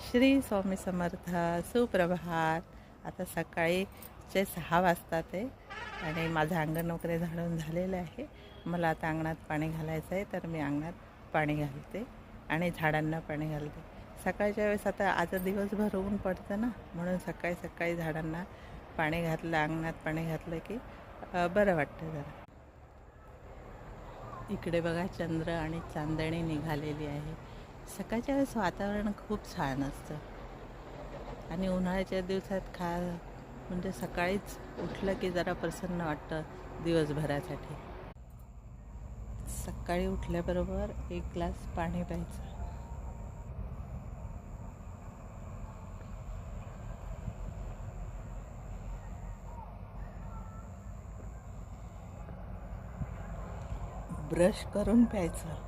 श्री स्वामी समर्थ. सुप्रभात. आता सकाळीचे 6 वाजतात आहे आणि माझं अंगण वगैरे झाडून झालेलं आहे. मला आता अंगणात पाणी घालायचं आहे, तर मी अंगणात पाणी घालते आणि झाडांना पाणी घालते. सकाळच्या वेळेस आता आज दिवसभर ऊन पडतं ना, म्हणून सकाळी सकाळी झाडांना पाणी घातलं, अंगणात पाणी घातलं की बरं वाटतं जरा. इकडे बघा चंद्र आणि चांदणी निघालेली आहे. सकाळच्या वेळेस वातावरण खूप छान असतं आणि उन्हाळ्याच्या दिवसात म्हणजे सकाळीच उठलं की जरा प्रसन्न वाटतं दिवसभरासाठी. सकाळी उठल्याबरोबर एक ग्लास पाणी प्यायचं. ब्रश करून प्यायचं.